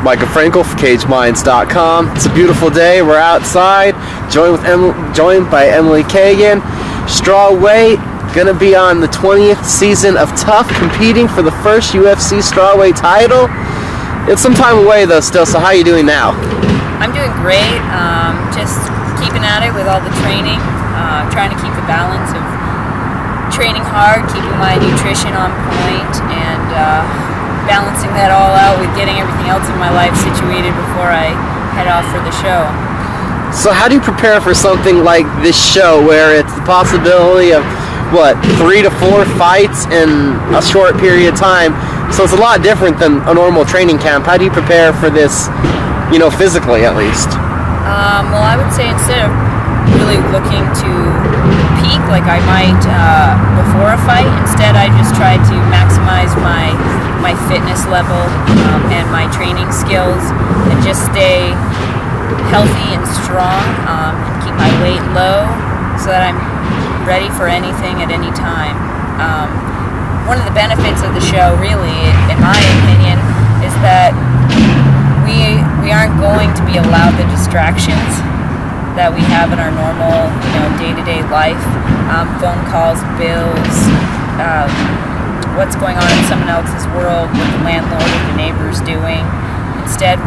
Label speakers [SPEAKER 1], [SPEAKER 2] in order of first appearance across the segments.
[SPEAKER 1] Michael Frankel for CageMinds.com. It's a beautiful day. We're outside, joined by Emily Kagan. Strawweight, gonna be on the 20th season of TUF, competing for the first UFC Strawweight title. It's some time away though still, so how are you doing now?
[SPEAKER 2] I'm doing great. Just keeping at it with all the training, trying to keep the balance of training hard, keeping my nutrition on point, and balancing that all out with getting everything else in my life situated before I head off for the show.
[SPEAKER 1] So how do you prepare for something like this show where it's the possibility of 3 to 4 fights in a short period of time? So it's a lot different than a normal training camp. How do you prepare for this, physically at least?
[SPEAKER 2] Well, I would say instead of really looking to peak like I might before a fight, instead I just try to maximize my fitness level and my training skills, and just stay healthy and strong, and keep my weight low so that I'm ready for anything at any time. One of the benefits of the show, really, in my opinion, is that we aren't going to be allowed the distractions that we have in our normal, day-to-day life. Phone calls, bills, what's going on in someone else's world, what the landlord or the neighbor's doing. Instead,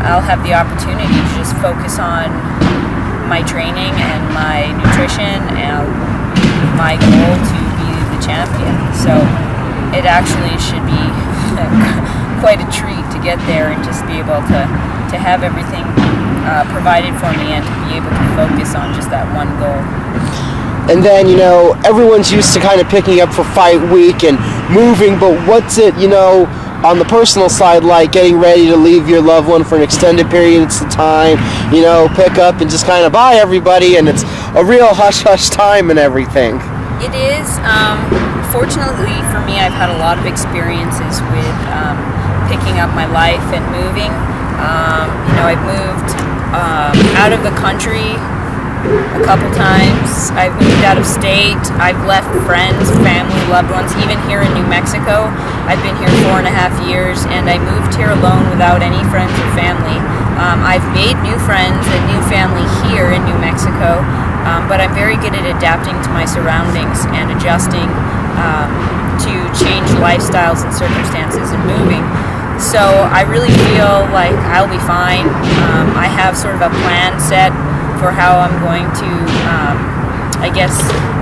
[SPEAKER 2] I'll have the opportunity to just focus on my training and my nutrition and my goal to be the champion. So it actually should be quite a treat to get there and just be able to have everything provided for me and to be able to focus on just that one goal.
[SPEAKER 1] And then, everyone's used to kind of picking up for fight week and moving, but what's it, on the personal side, like getting ready to leave your loved one for an extended period of time, pick up and just kind of bye everybody, and it's a real hush-hush time and everything.
[SPEAKER 2] It is. Fortunately for me, I've had a lot of experiences with picking up my life and moving. I've moved out of the country a couple times. I've moved out of state. I've left friends, family, loved ones, even here in New Mexico. I've been here 4.5 years, and I moved here alone without any friends or family. I've made new friends and new family here in New Mexico, but I'm very good at adapting to my surroundings and adjusting to change lifestyles and circumstances and moving. So I really feel like I'll be fine. I have sort of a plan set for how I'm going to,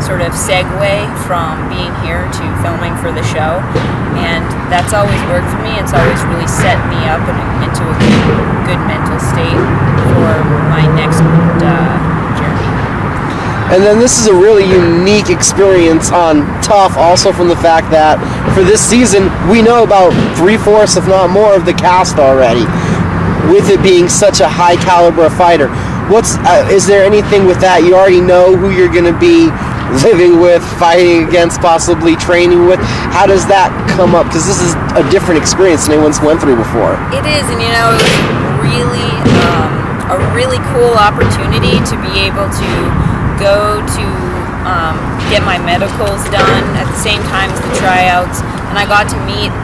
[SPEAKER 2] sort of segue from being here to filming for the show. And that's always worked for me. It's always really set me up into a good mental state for my next journey.
[SPEAKER 1] And then this is a really unique experience on TUF, also from the fact that for this season, we know about 3/4, if not more, of the cast already, with it being such a high caliber fighter. Is there anything with that? You already know who you're going to be living with, fighting against, possibly training with. How does that come up? Because this is a different experience than anyone's went through before.
[SPEAKER 2] It is, and it was really a really cool opportunity to be able to go to get my medicals done at the same time as the tryouts, and I got to meet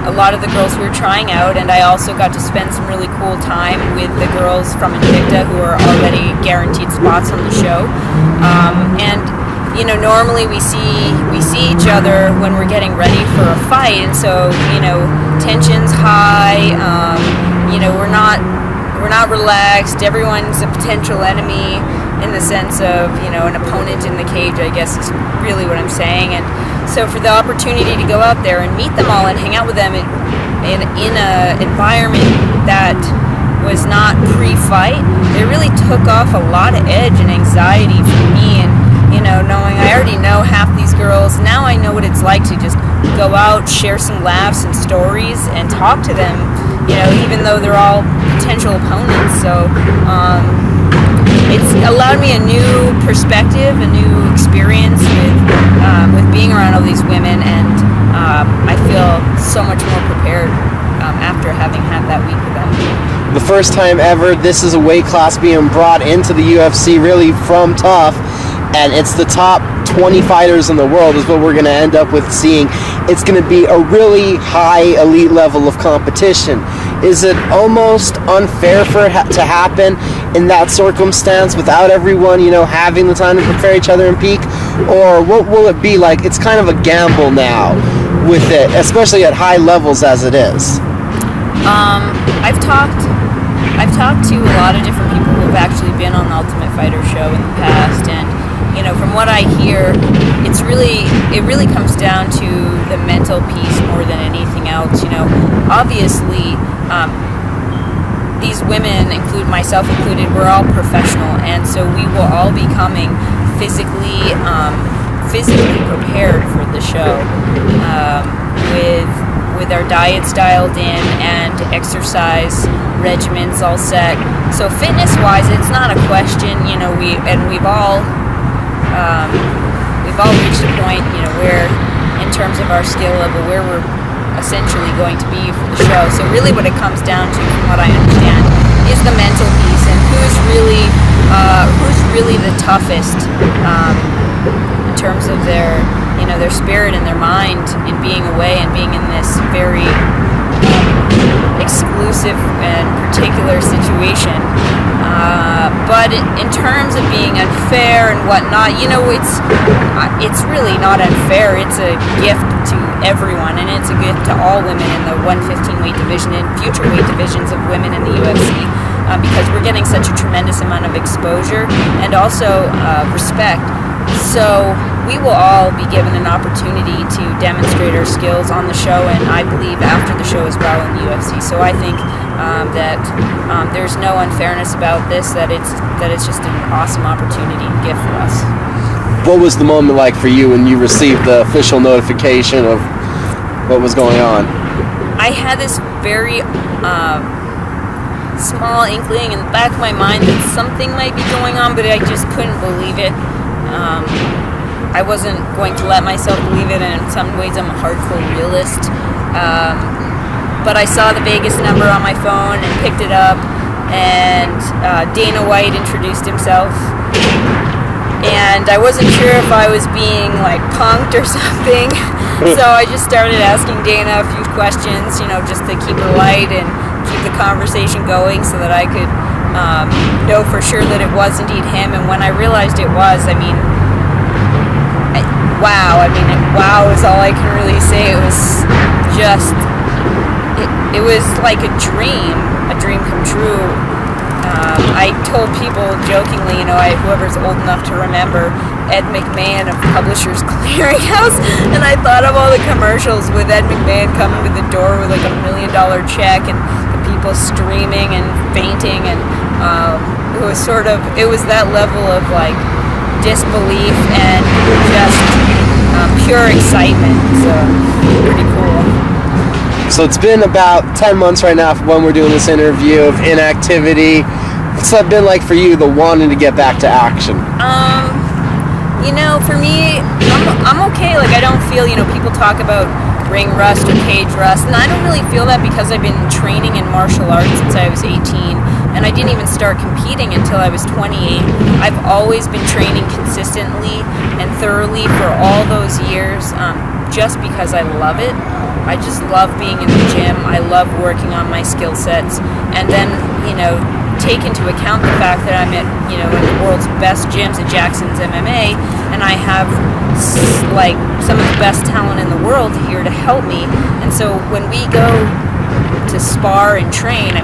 [SPEAKER 2] a lot of the girls who were trying out, and I also got to spend some really cool time with the girls from Invicta who are already guaranteed spots on the show. Normally we see each other when we're getting ready for a fight, and so tension's high. We're not relaxed. Everyone's a potential enemy in the sense of an opponent in the cage, I guess is really what I'm saying. And so for the opportunity to go out there and meet them all and hang out with them in an environment that was not pre-fight, it really took off a lot of edge and anxiety for me. And knowing I already know half these girls, now I know what it's like to just go out, share some laughs and stories, and talk to them. Even though they're all potential opponents. So it's allowed me a new perspective, a new experience with being around all these women, and I feel so much more prepared after having had that week with them.
[SPEAKER 1] The first time ever, this is a weight class being brought into the UFC, really from TUF, and it's the top 20 fighters in the world is what we're going to end up with seeing. It's going to be a really high elite level of competition. Is it almost unfair for it to happen in that circumstance without everyone, having the time to prepare each other and peak? Or what will it be like? It's kind of a gamble now with it, especially at high levels as it is.
[SPEAKER 2] I've talked to a lot of different people who have actually been on the Ultimate Fighter show in the past, and from what I hear, it really comes down to the mental piece more than anything else. Obviously, these women, myself included, we're all professional, and so we will all be coming physically prepared for the show, with our diets dialed in and exercise regimens all set. So fitness-wise, it's not a question. We've all reached a point, where, in terms of our skill level, where we're essentially going to be for the show. So really, what it comes down to, from what I understand, is the mental piece and who's really the toughest in terms of their spirit and their mind in being away and being in this very exclusive and particular situation. But in terms of being unfair and whatnot, it's really not unfair. It's a gift to everyone, and it's a gift to all women in the 115 weight division and future weight divisions of women in the UFC, because we're getting such a tremendous amount of exposure and also respect. So we will all be given an opportunity to demonstrate our skills on the show, and I believe after the show as well in the UFC. So I think that there's no unfairness about this, that it's just an awesome opportunity and gift for us.
[SPEAKER 1] What was the moment like for you when you received the official notification of what was going on?
[SPEAKER 2] I had this very small inkling in the back of my mind that something might be going on, but I just couldn't believe it. I wasn't going to let myself believe it, and in some ways I'm a hardcore realist. But I saw the Vegas number on my phone and picked it up, and Dana White introduced himself. And I wasn't sure if I was being punked or something, so I just started asking Dana a few questions, just to keep it light and keep the conversation going, so that I could know for sure that it was indeed him. And when I realized it was, wow is all I can really say. It was just, it was like a dream come true. I told people jokingly, whoever's old enough to remember Ed McMahon of Publishers Clearinghouse, and I thought of all the commercials with Ed McMahon coming to the door with $1 million check and the people streaming and fainting, and it was that level of disbelief and just pure excitement. So pretty cool.
[SPEAKER 1] So it's been about 10 months right now from when we're doing this interview of inactivity. What's that been like for you, the wanting to get back to action?
[SPEAKER 2] For me, I'm okay. I don't feel, people talk about ring rust or cage rust, and I don't really feel that, because I've been training in martial arts since I was 18, and I didn't even start competing until I was 28. I've always been training consistently and thoroughly for all those years, just because I love it. I just love being in the gym. I love working on my skill sets, and then, take into account the fact that I'm at, in the world's best gyms at Jackson's MMA, and I have some of the best talent in the world here to help me. And so when we go to spar and train,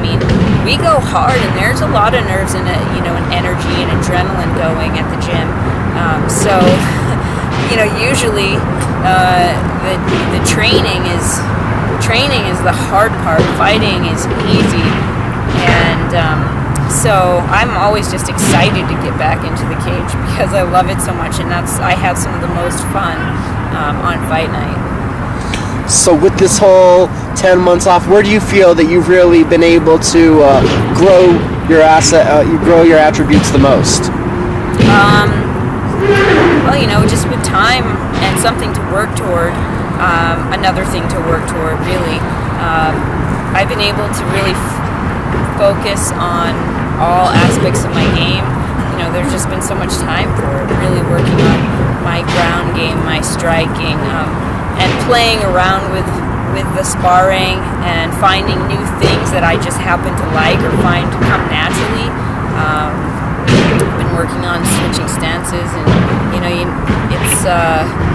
[SPEAKER 2] we go hard, and there's a lot of nerves and and energy and adrenaline going at the gym. So usually the training is the hard part. Fighting is easy, and so I'm always just excited to get back into the cage, because I love it so much, and I have some of the most fun on fight night.
[SPEAKER 1] So with this whole 10 months off, where do you feel that you've really been able to grow your attributes the most?
[SPEAKER 2] Well, just with time and something to work toward, another thing to work toward, really. I've been able to really focus on all aspects of my game. There's just been so much time for it, really working on my ground game, my striking, and playing around with the sparring and finding new things that I just happen to like or find come naturally. I've been working on switching stances, and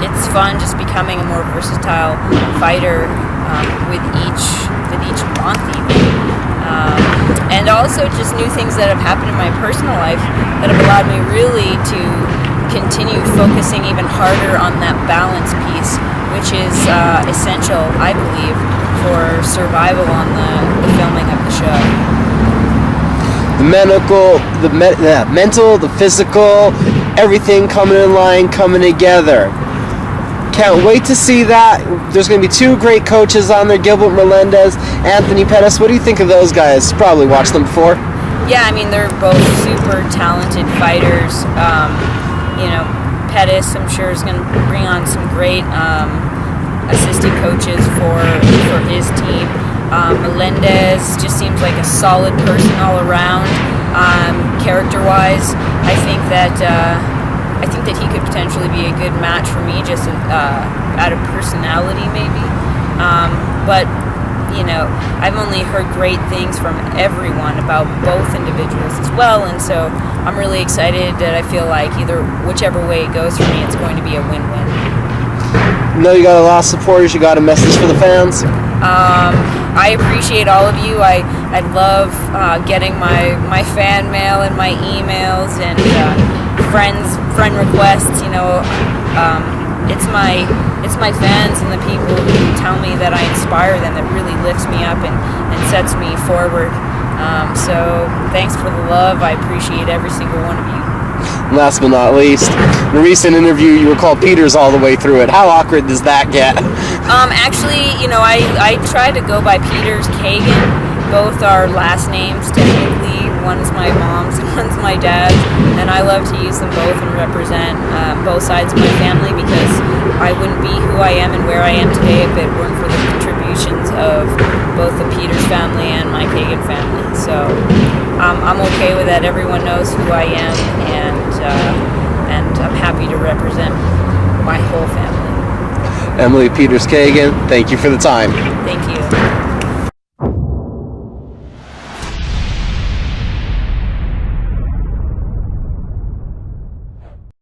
[SPEAKER 2] it's fun just becoming a more versatile fighter with each month even. And also just new things that have happened in my personal life that have allowed me really to continue focusing even harder on that balance piece, which is essential, I believe, for survival on the filming of the show.
[SPEAKER 1] The mental, the physical, everything coming in line, coming together. Can't wait to see that. There's going to be two great coaches on there, Gilbert Melendez, Anthony Pettis. What do you think of those guys? Probably watched them before.
[SPEAKER 2] Yeah, I mean, they're both super talented fighters. Pettis, I'm sure, is going to bring on some great assistant coaches for his team. Melendez just seems like a solid person all around. Character-wise, I think that he could potentially be a good match for me, just out of personality, maybe. But I've only heard great things from everyone about both individuals as well, and so I'm really excited that I feel like whichever way it goes for me, it's going to be a win-win.
[SPEAKER 1] You got a lot of supporters. You got a message for the fans?
[SPEAKER 2] I appreciate all of you. I love getting my fan mail and my emails and friend requests. It's my fans and the people who tell me that I inspire them that really lifts me up and sets me forward. So thanks for the love. I appreciate every single one of you.
[SPEAKER 1] Last but not least, in a recent interview, you were called Peters all the way through it. How awkward does that get?
[SPEAKER 2] Actually, I try to go by Peters-Kagan. Both are last names, technically. One's my mom's and one's my dad's. And I love to use them both and represent both sides of my family, because I wouldn't be who I am and where I am today if it weren't for the contributions of both the Peters family and my Kagan family. So I'm okay with that. Everyone knows who I am, and I'm happy to represent my whole family.
[SPEAKER 1] Emily Peters-Kagan, thank you for the time.